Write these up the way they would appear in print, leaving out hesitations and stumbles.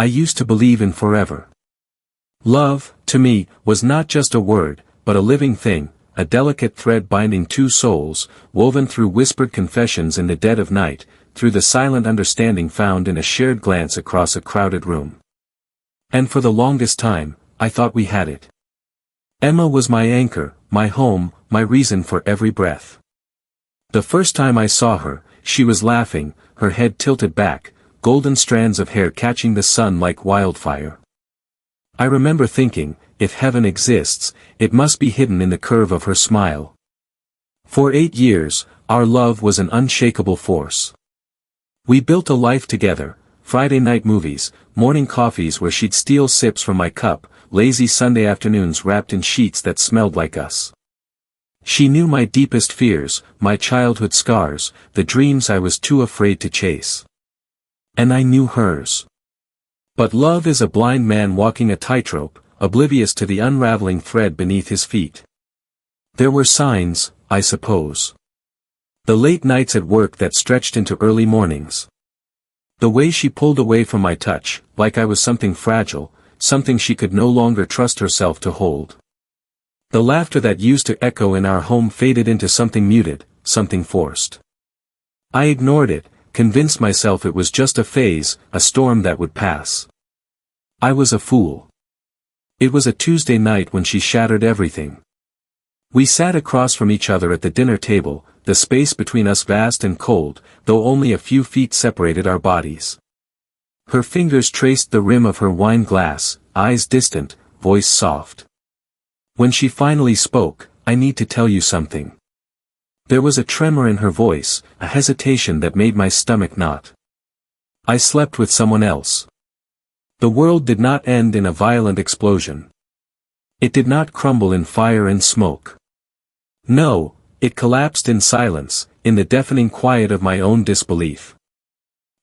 I used to believe in forever. Love, to me, was not just a word, but a living thing, a delicate thread binding two souls, woven through whispered confessions in the dead of night, through the silent understanding found in a shared glance across a crowded room. And for the longest time, I thought we had it. Emma was my anchor, my home, my reason for every breath. The first time I saw her, she was laughing, her head tilted back, golden strands of hair catching the sun like wildfire. I remember thinking, if heaven exists, it must be hidden in the curve of her smile. For 8 years, our love was an unshakable force. We built a life together, Friday night movies, morning coffees where she'd steal sips from my cup, lazy Sunday afternoons wrapped in sheets that smelled like us. She knew my deepest fears, my childhood scars, the dreams I was too afraid to chase. And I knew hers. But love is a blind man walking a tightrope, oblivious to the unraveling thread beneath his feet. There were signs, I suppose. The late nights at work that stretched into early mornings. The way she pulled away from my touch, like I was something fragile, something she could no longer trust herself to hold. The laughter that used to echo in our home faded into something muted, something forced. I ignored it, convinced myself it was just a phase, a storm that would pass. I was a fool. It was a Tuesday night when she shattered everything. We sat across from each other at the dinner table, the space between us vast and cold, though only a few feet separated our bodies. Her fingers traced the rim of her wine glass, eyes distant, voice soft. When she finally spoke, "I need to tell you something." There was a tremor in her voice, a hesitation that made my stomach knot. I slept with someone else. The world did not end in a violent explosion. It did not crumble in fire and smoke. No, it collapsed in silence, in the deafening quiet of my own disbelief.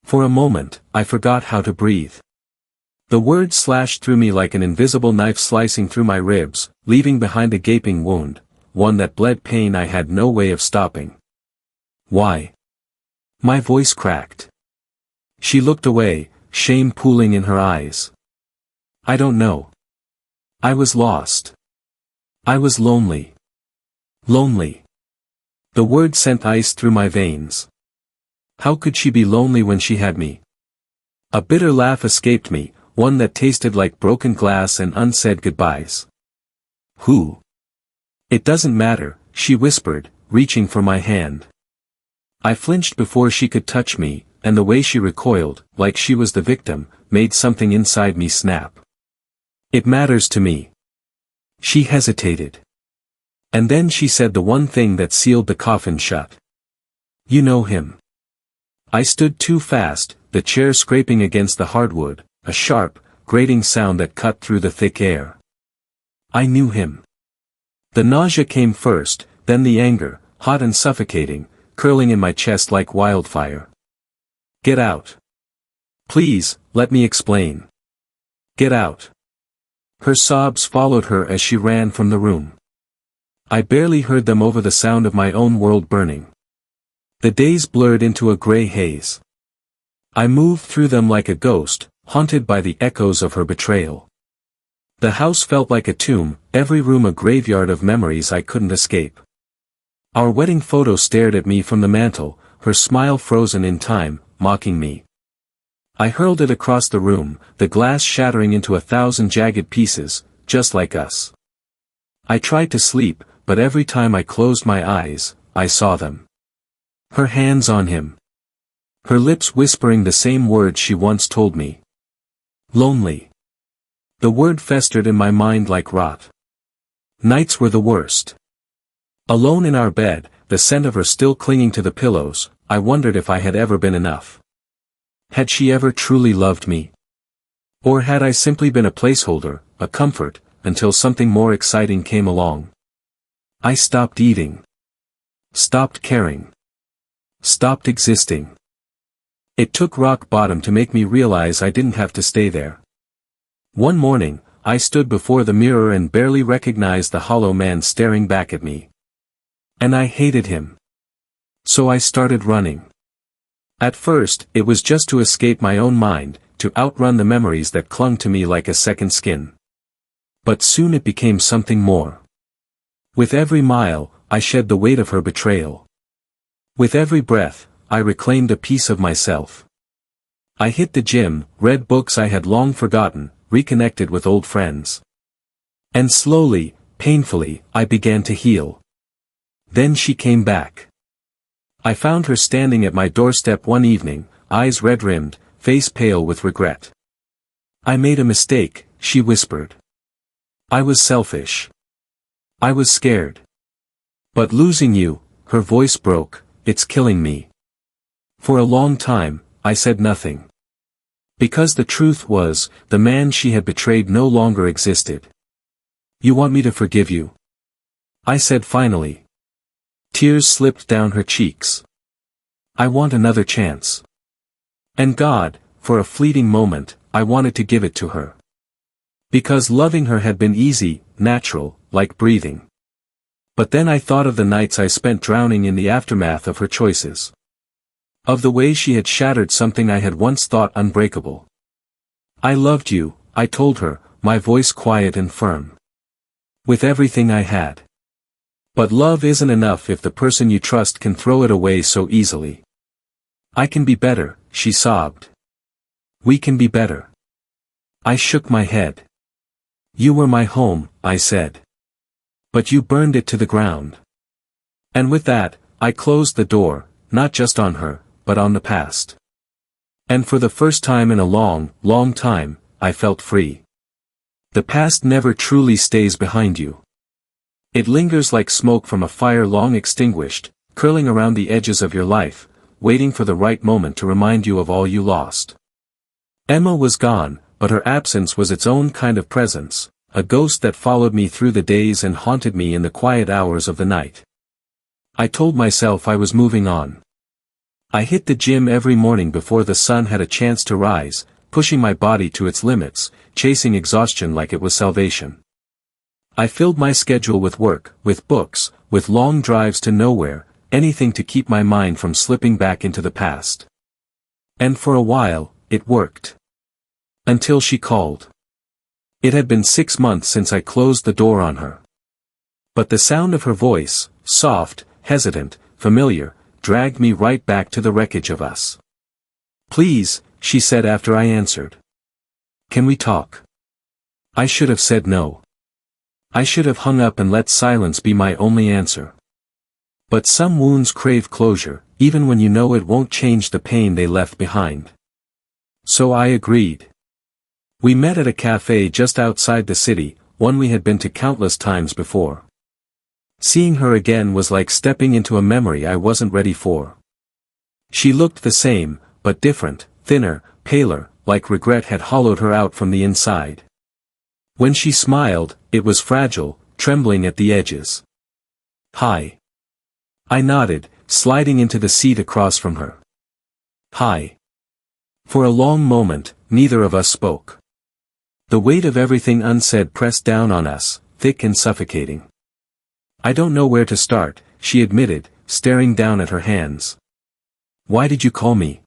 For a moment, I forgot how to breathe. The words slashed through me like an invisible knife slicing through my ribs, leaving behind a gaping wound, one that bled pain I had no way of stopping. Why? My voice cracked. She looked away, shame pooling in her eyes. I don't know. I was lost. I was lonely. Lonely. The word sent ice through my veins. How could she be lonely when she had me? A bitter laugh escaped me, one that tasted like broken glass and unsaid goodbyes. Who? It doesn't matter, she whispered, reaching for my hand. I flinched before she could touch me, and the way she recoiled, like she was the victim, made something inside me snap. It matters to me. She hesitated. And then she said the one thing that sealed the coffin shut. You know him. I stood too fast, the chair scraping against the hardwood, a sharp, grating sound that cut through the thick air. I knew him. The nausea came first, then the anger, hot and suffocating, curling in my chest like wildfire. Get out. Please, let me explain. Get out. Her sobs followed her as she ran from the room. I barely heard them over the sound of my own world burning. The days blurred into a gray haze. I moved through them like a ghost, haunted by the echoes of her betrayal. The house felt like a tomb, every room a graveyard of memories I couldn't escape. Our wedding photo stared at me from the mantel, her smile frozen in time, mocking me. I hurled it across the room, the glass shattering into 1,000 jagged pieces, just like us. I tried to sleep, but every time I closed my eyes, I saw them. Her hands on him. Her lips whispering the same words she once told me. Lonely. The word festered in my mind like rot. Nights were the worst. Alone in our bed, the scent of her still clinging to the pillows, I wondered if I had ever been enough. Had she ever truly loved me? Or had I simply been a placeholder, a comfort, until something more exciting came along? I stopped eating. Stopped caring. Stopped existing. It took rock bottom to make me realize I didn't have to stay there. One morning, I stood before the mirror and barely recognized the hollow man staring back at me. And I hated him. So I started running. At first, it was just to escape my own mind, to outrun the memories that clung to me like a second skin. But soon it became something more. With every mile, I shed the weight of her betrayal. With every breath, I reclaimed a piece of myself. I hit the gym, read books I had long forgotten, reconnected with old friends. And slowly, painfully, I began to heal. Then she came back. I found her standing at my doorstep one evening, eyes red-rimmed, face pale with regret. "I made a mistake," she whispered. "I was selfish. I was scared. But losing you," her voice broke, "it's killing me." For a long time, I said nothing. Because the truth was, the man she had betrayed no longer existed. "You want me to forgive you?" I said finally. Tears slipped down her cheeks. "I want another chance." And God, for a fleeting moment, I wanted to give it to her. Because loving her had been easy, natural, like breathing. But then I thought of the nights I spent drowning in the aftermath of her choices. Of the way she had shattered something I had once thought unbreakable. "I loved you," I told her, my voice quiet and firm. "With everything I had. But love isn't enough if the person you trust can throw it away so easily." "I can be better," she sobbed. "We can be better." I shook my head. "You were my home," I said. "But you burned it to the ground." And with that, I closed the door, not just on her, but on the past. And for the first time in a long, long time, I felt free. The past never truly stays behind you. It lingers like smoke from a fire long extinguished, curling around the edges of your life, waiting for the right moment to remind you of all you lost. Emma was gone, but her absence was its own kind of presence, a ghost that followed me through the days and haunted me in the quiet hours of the night. I told myself I was moving on. I hit the gym every morning before the sun had a chance to rise, pushing my body to its limits, chasing exhaustion like it was salvation. I filled my schedule with work, with books, with long drives to nowhere, anything to keep my mind from slipping back into the past. And for a while, it worked. Until she called. It had been 6 months since I closed the door on her. But the sound of her voice, soft, hesitant, familiar, dragged me right back to the wreckage of us. "Please," she said after I answered. "Can we talk?" I should have said no. I should have hung up and let silence be my only answer. But some wounds crave closure, even when you know it won't change the pain they left behind. So I agreed. We met at a cafe just outside the city, one we had been to countless times before. Seeing her again was like stepping into a memory I wasn't ready for. She looked the same, but different, thinner, paler, like regret had hollowed her out from the inside. When she smiled, it was fragile, trembling at the edges. "Hi." I nodded, sliding into the seat across from her. "Hi." For a long moment, neither of us spoke. The weight of everything unsaid pressed down on us, thick and suffocating. "I don't know where to start," she admitted, staring down at her hands. "Why did you call me?"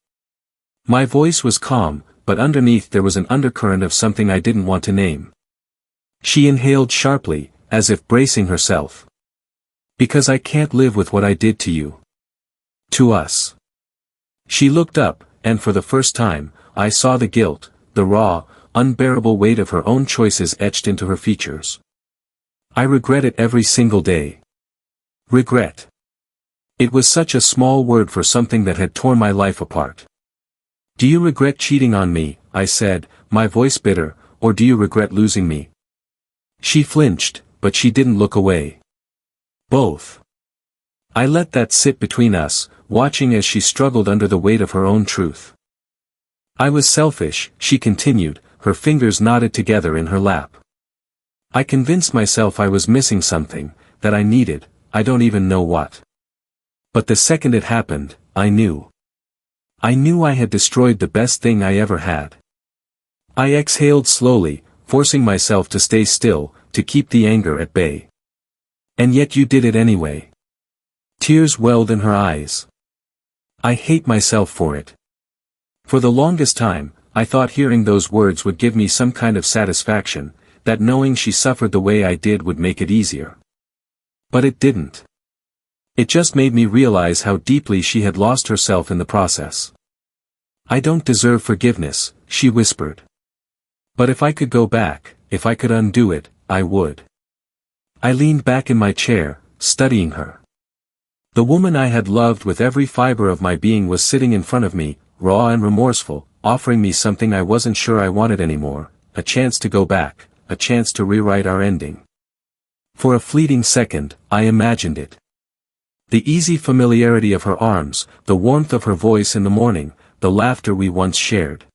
My voice was calm, but underneath there was an undercurrent of something I didn't want to name. She inhaled sharply, as if bracing herself. "Because I can't live with what I did to you. To us." She looked up, and for the first time, I saw the guilt, the raw, unbearable weight of her own choices etched into her features. "I regret it every single day." Regret. It was such a small word for something that had torn my life apart. "Do you regret cheating on me," I said, my voice bitter, "or do you regret losing me?" She flinched, but she didn't look away. "Both." I let that sit between us, watching as she struggled under the weight of her own truth. "I was selfish," she continued, her fingers knotted together in her lap. "I convinced myself I was missing something, that I needed, I don't even know what. But the second it happened, I knew. I knew I had destroyed the best thing I ever had." I exhaled slowly, forcing myself to stay still, to keep the anger at bay. "And yet you did it anyway." Tears welled in her eyes. "I hate myself for it. For the longest time, I thought hearing those words would give me some kind of satisfaction, that knowing she suffered the way I did would make it easier. But it didn't. It just made me realize how deeply she had lost herself in the process. "I don't deserve forgiveness," she whispered. "But if I could go back, if I could undo it, I would." I leaned back in my chair, studying her. The woman I had loved with every fiber of my being was sitting in front of me, raw and remorseful, offering me something I wasn't sure I wanted anymore, a chance to go back, a chance to rewrite our ending. For a fleeting second, I imagined it. The easy familiarity of her arms, the warmth of her voice in the morning, the laughter we once shared.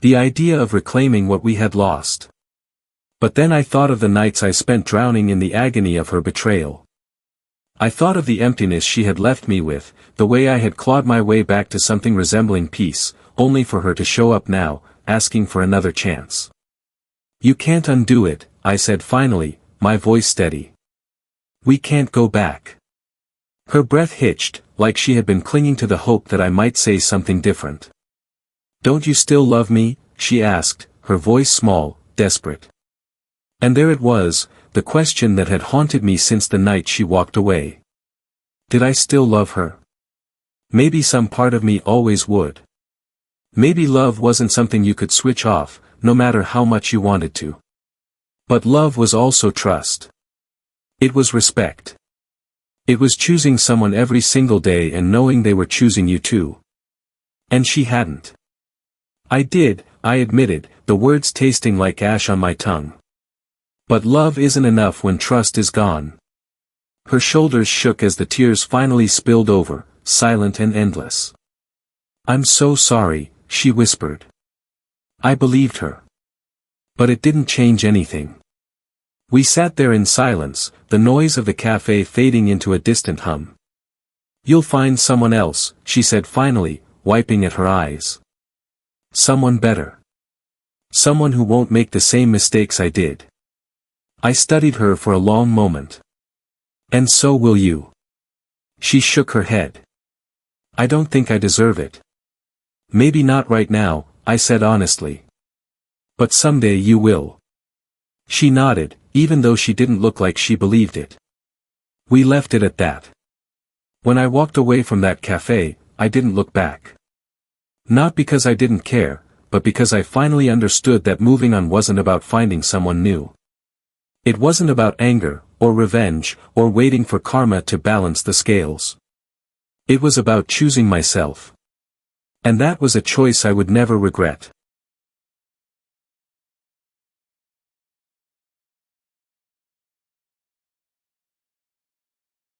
The idea of reclaiming what we had lost. But then I thought of the nights I spent drowning in the agony of her betrayal. I thought of the emptiness she had left me with, the way I had clawed my way back to something resembling peace, only for her to show up now, asking for another chance. "You can't undo it," I said finally, my voice steady. "We can't go back." Her breath hitched, like she had been clinging to the hope that I might say something different. "Don't you still love me?" she asked, her voice small, desperate. And there it was, the question that had haunted me since the night she walked away. Did I still love her? Maybe some part of me always would. Maybe love wasn't something you could switch off, no matter how much you wanted to. But love was also trust. It was respect. It was choosing someone every single day and knowing they were choosing you too. And she hadn't. I did, I admitted, the words tasting like ash on my tongue. But love isn't enough when trust is gone. Her shoulders shook as the tears finally spilled over, silent and endless. "I'm so sorry," she whispered. I believed her. But it didn't change anything. We sat there in silence, the noise of the cafe fading into a distant hum. "You'll find someone else," she said finally, wiping at her eyes. "Someone better. Someone who won't make the same mistakes I did." I studied her for a long moment. "And so will you." She shook her head. "I don't think I deserve it." "Maybe not right now," I said honestly. "But someday you will." She nodded, even though she didn't look like she believed it. We left it at that. When I walked away from that cafe, I didn't look back. Not because I didn't care, but because I finally understood that moving on wasn't about finding someone new. It wasn't about anger, or revenge, or waiting for karma to balance the scales. It was about choosing myself. And that was a choice I would never regret.